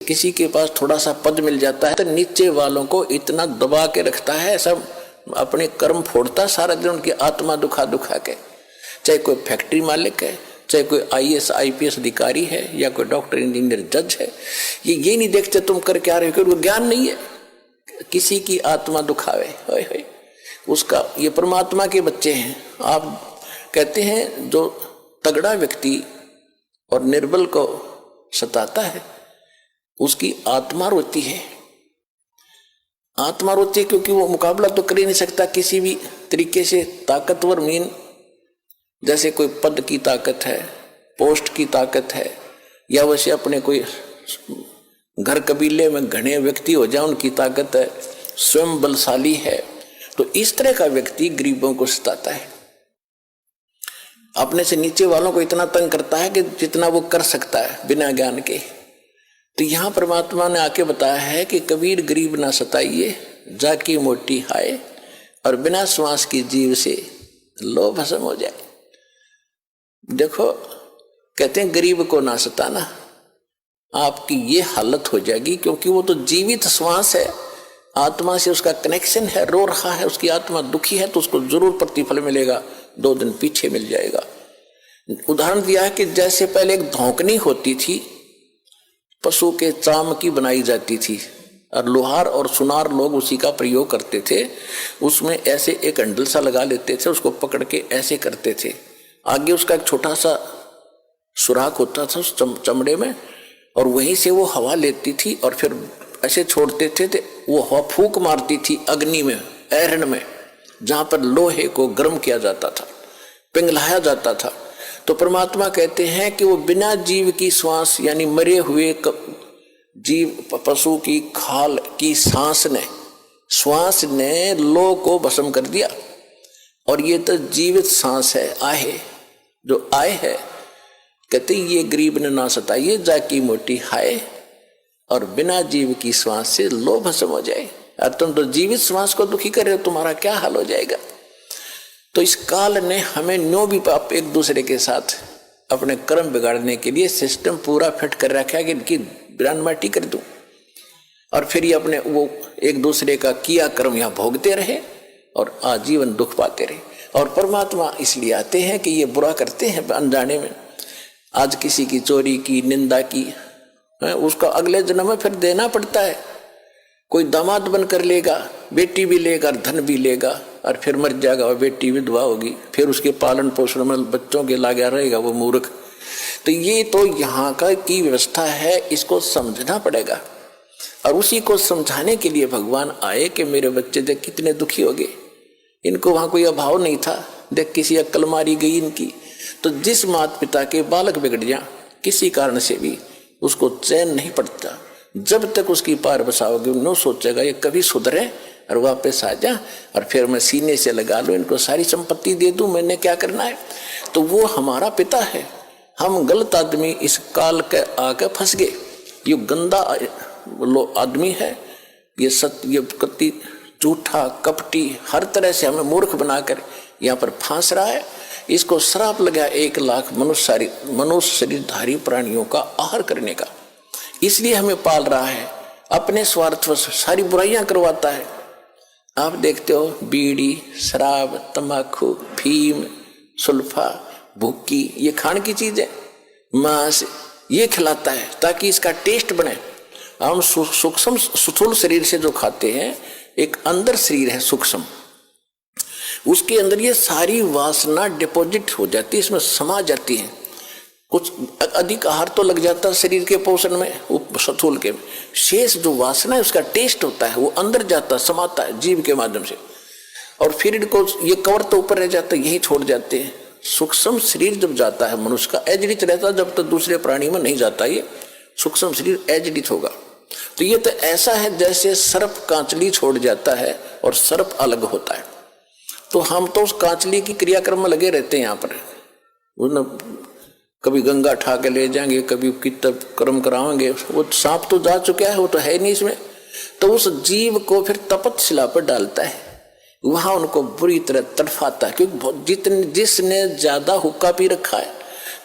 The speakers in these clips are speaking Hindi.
किसी के पास थोड़ा सा पद मिल जाता है तो नीचे वालों को इतना दबा के रखता है, सब अपने कर्म फोड़ता सारा दिन, उनकी आत्मा दुखा दुखा के। चाहे कोई फैक्ट्री मालिक है, चाहे कोई IAS IPS अधिकारी है, या कोई डॉक्टर इंजीनियर जज है, ये नहीं देखते तुम कर क्या रहे हो, क्योंकि वो ज्ञान नहीं है। किसी की आत्मा दुखावे, होय होय, उसका, ये परमात्मा के बच्चे हैं। आप कहते हैं जो तगड़ा व्यक्ति और निर्बल को सताता है उसकी आत्मा रोती है। आत्मा रोती है क्योंकि वो मुकाबला तो कर ही नहीं सकता किसी भी तरीके से। ताकतवर मीन जैसे कोई पद की ताकत है, पोस्ट की ताकत है, या वैसे अपने कोई घर कबीले में घने व्यक्ति हो जाए उनकी ताकत है, स्वयं बलशाली है, तो इस तरह का व्यक्ति गरीबों को सताता है। अपने से नीचे वालों को इतना तंग करता है कि जितना वो कर सकता है बिना ज्ञान के। तो यहां परमात्मा ने आके बताया है कि कबीर गरीब ना सताइए, जाकी मोटी हाय, और बिना श्वास की जीव से लो भस्म हो जाए। देखो, कहते हैं गरीब को ना सताना, आपकी ये हालत हो जाएगी, क्योंकि वो तो जीवित श्वास है, आत्मा से उसका कनेक्शन है, रो रहा है, उसकी आत्मा दुखी है, तो उसको जरूर प्रतिफल मिलेगा, 2 दिन पीछे मिल जाएगा। उदाहरण दिया है कि जैसे पहले एक धौंकनी होती थी, पशु के चाम की बनाई जाती थी, और लोहार और सुनार लोग उसी का प्रयोग करते थे। उसमें ऐसे एक हैंडल सा लगा लेते थे, उसको पकड़ के ऐसे करते थे, आगे उसका एक छोटा सा सुराख होता था उस चमड़े में, और वहीं से वो हवा लेती थी और फिर ऐसे छोड़ते थे, तो वो हवा फूंक मारती थी अग्नि में, ऐरण में, जहां पर लोहे को गर्म किया जाता था, पिघलाया जाता था। तो परमात्मा कहते हैं कि वो बिना जीव की श्वास, यानी मरे हुए जीव पशु की खाल की श्वास ने लो को भस्म कर दिया। और ये तो जीवित सांस है, आहे जो आए है, कहते ये गरीब ने ना सताइए, जाकी मोटी हाय, और बिना जीव की श्वास से लो भस्म हो जाए। और तुम तो जीवित श्वास को दुखी कर रहे हो, तुम्हारा क्या हाल हो जाएगा। तो इस काल ने हमें न्यों भी आप एक दूसरे के साथ अपने कर्म बिगाड़ने के लिए सिस्टम पूरा फिट कर रखा है कि इनकी बिरान माटी कर दूं, और फिर ये अपने वो एक दूसरे का किया कर्म यहाँ भोगते रहे और आजीवन दुख पाते रहे। और परमात्मा इसलिए आते हैं कि ये बुरा करते हैं अनजाने में। आज किसी की चोरी की, निंदा की, उसका अगले जन्म में फिर देना पड़ता है। कोई दामाद बनकर लेगा, बेटी भी लेगा, धन भी लेगा, और फिर मर जाएगा, और बेटी विधवा होगी, फिर उसके पालन पोषण में बच्चों के लागा रहेगा वो मूर्ख। तो ये तो यहाँ का की व्यवस्था है, इसको समझना पड़ेगा। और उसी को समझाने के लिए भगवान आए कि मेरे बच्चे देख कितने दुखी हो गए, इनको वहां कोई अभाव नहीं था, देख किसी अक्ल मारी गई इनकी। तो जिस माता पिता के बालक बिगड़ जाए किसी कारण से भी, उसको चैन नहीं पड़ता जब तक उसकी पार बसाओगे। नो सोचेगा ये कभी सुधरे और वापस आ जा, और फिर मैं सीने से लगा लूं, इनको सारी संपत्ति दे दूं, मैंने क्या करना है। तो वो हमारा पिता है। हम गलत आदमी इस काल के आके फंस गए। ये गंदा आदमी है, ये कति झूठा कपटी, हर तरह से हमें मूर्ख बनाकर यहाँ पर फांस रहा है। इसको श्राप लगा 1 लाख मनुष्य शरीरधारी प्राणियों का आहार करने का। इसलिए हमें पाल रहा है, अपने स्वार्थ से सारी बुराइयां करवाता है। आप देखते हो बीड़ी, शराब, तंबाकू, फीम, सुल्फा, भुक्की, ये खाने की चीज है, मांस, ये खिलाता है ताकि इसका टेस्ट बने। हम सूक्ष्म स्थूल शरीर से जो खाते हैं, एक अंदर शरीर है सूक्ष्म, उसके अंदर ये सारी वासना डिपॉजिट हो जाती है, इसमें समा जाती है। कुछ अधिक आहार तो लग जाता है शरीर के पोषण में, स्थूल के शेष जो वासना है उसका टेस्ट होता है, वो अंदर जाता समाता है जीव के माध्यम से, और फिर इनको ये कवर तो ऊपर रह जाता है, यही छोड़ जाते हैं। सूक्ष्म शरीर जब जाता है मनुष्य का, एजडित रहता है, जब तक दूसरे प्राणी में नहीं जाता ये सूक्ष्म शरीर एजडित होगा। तो ये तो ऐसा है जैसे सर्प कांचली छोड़ जाता है और सर्प अलग होता है। तो हम तो उस कांचली की क्रियाक्रम में लगे रहते हैं यहाँ पर, कभी गंगा ठा के ले जाएंगे, कभी कितब कर्म कराएंगे। वो सांप तो जा चुका है, वो तो है नहीं इसमें। तो उस जीव को फिर तपतशिला पर डालता है, वहां उनको बुरी तरह तड़फाता है, क्योंकि जिसने ज्यादा हुक्का पी रखा है,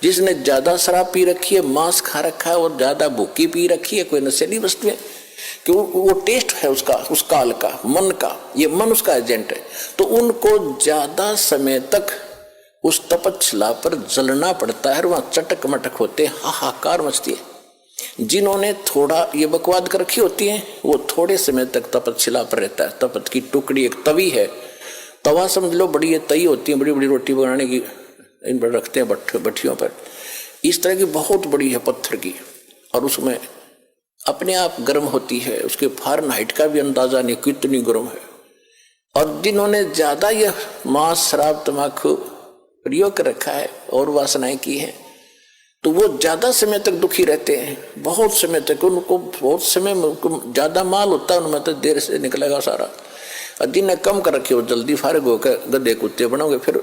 जिसने ज्यादा शराब पी रखी है, मांस खा रखा है और ज्यादा भूखी पी रखी है, कोई नशीली वस्तु है कि वो टेस्ट है उसका, उस काल का, मन का, ये मन उसका एजेंट है, तो उनको ज्यादा समय तक उस तपच्छिला पर जलना पड़ता है और वहां चटक मटक होते, हाहाकार मचती है। जिन्होंने थोड़ा ये बकवाद कर रखी होती है वो थोड़े समय तक तपच्छिला पर रहता है। तपत की टुकड़ी एक तवी है, तवा समझ लो, बड़ी ये तई होती है, बड़ी बड़ी रोटी बनाने की, इन पर रखते हैं भट्टियों पर, इस तरह की बहुत बड़ी है पत्थर की, और उसमें अपने आप गर्म होती है, उसके फ़ारेनहाइट का भी अंदाजा नहीं कितनी गर्म है। और जिन्होंने ज्यादा यह मांस शराब तम्बाकू प्रयोग कर रखा है और वासनाएं की हैं, तो वो ज्यादा समय तक दुखी रहते हैं, बहुत समय तक, उनको बहुत समय में उनको ज्यादा माल होता है, उनमें तो देर से निकलेगा सारा। और जिन्हें कम कर रखे वो जल्दी फारिग होकर गधे कुत्ते बनोगे फिर